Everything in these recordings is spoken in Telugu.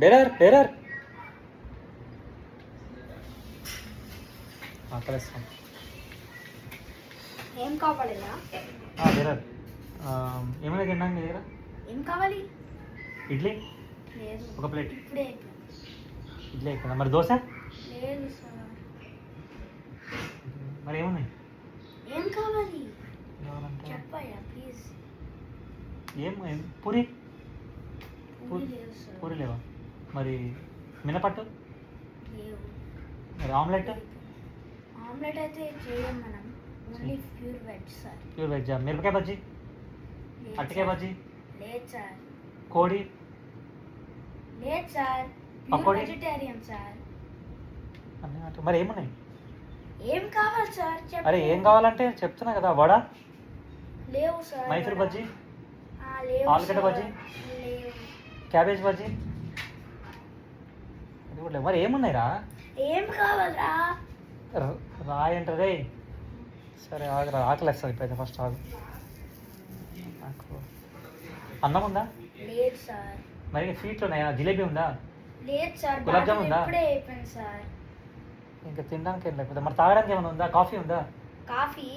డేరర్ డేరర్ ఆకలిస్తాం. ఏం కావాలి డేరర్ ఏమైనా తిన్నాను మీ దగ్గర? ఏం కావాలి? ఇడ్లీ లేదు, ఒక ప్లేట్. ఇప్పుడే ఇడ్లీ అయిపోయిందా? మరి దోశ? లేదు సార్. మరి ఏమున్నాయి? ఏం కావాలి కావాలంటే చెప్పయ్యా ప్లీజ్. ఏం పూరి? పూరి లేదు సార్. పూరి లేవా? మరి మినపట్టు? లేవు. మరి ఆమ్లెట్? ఆమ్లెట్ అయితే చేయం మనం, only pure veg sir. Pure veg. మిరపకాయ బజ్జీ? లేదు అరటికాయ సార్. బజ్జీ? లేదు సార్. కోడి? లేదు sir, pure pakodi? Vegetarian sir. మరి ఏమున్నాయి? ఏం కావాలి సార్ చెప్పు. అరే ఏం కావాలంటే చెప్తున్నా కదా. వడ? లేవు సార్. మైసూర్ బజ్జీ? లేవు. ఆలుగడ్డ బజ్జీ? లేవు. క్యాబేజ్ బజ్జీ? అది కూడా లేవు. మరి ఏమున్నాయి రా? ఏం కావాలరా? రాయంటారే. సరే ఆగరా, ఆకలి వేస్తుంది ఇప్పుడైతే. ఫస్ట్ ఆగు. నాకు అన్నం ఉందా? లేదు సార్. మరి స్వీట్లు ఉన్నాయా? జిలేబీ ఉందా? లేదు సార్, గులాబ్ జామ్ ఉందా? ఇప్పుడే అయిపోయింది సార్. ఇంకా తినడానికి ఏం లేకపోతే మరి తాగడానికి ఏమైనా ఉందా? కాఫీ ఉందా? కాఫీ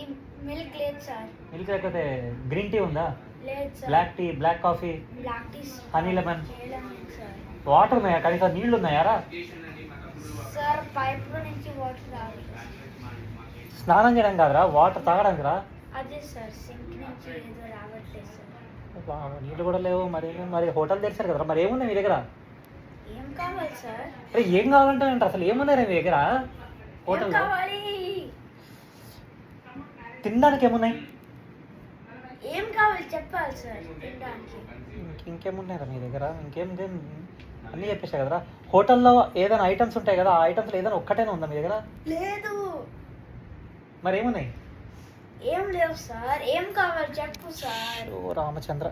మిల్క్ లేదు సార్. మిల్క్ లేకపోతే గ్రీన్ టీ ఉందా? లేదు sir. Black tea, black coffee, black tea honey lemon, sir. Water ఉన్నాయా? కనీసం నీళ్ళు ఉన్నాయారా? సార్ పైప్ లో నుంచి వాటర్ రావాలి. స్నానం చేయడం కాదురా, వాటర్ తాగడానికి రా. అదే సార్, సింక్ నుంచి ఏదో రావట్లేదు సార్. నీళ్ళు కూడా లేవు. మరి హోటల్ తెరిచారు కదరా, మరి ఏమున్నాయి మీ దగ్గర? ఏం కావాలి సార్? అరే ఏం కావాలంటే అసలు ఏమున్నాయి మీ దగ్గర ఏం హోటల్? కావాలి? తినడానికి ఏమున్నాయి? ఏం కావాలి చెప్పాలి సార్ తినడానికి. ఇంకేమున్నాయి మీ దగ్గర? ఇంకేం అన్నీ చెప్పేసా కదరా. హోటల్లో ఏదైనా ఐటమ్స్ ఉంటాయి కదా, ఆ ఐటమ్స్లో ఏదైనా ఒక్కటైనా ఉందా మీ దగ్గర? లేదు. మరి ఏమున్నాయి? ఏం లేవు సార్. ఏం కావాలి చెప్పు సార్. ఓ రామచంద్ర.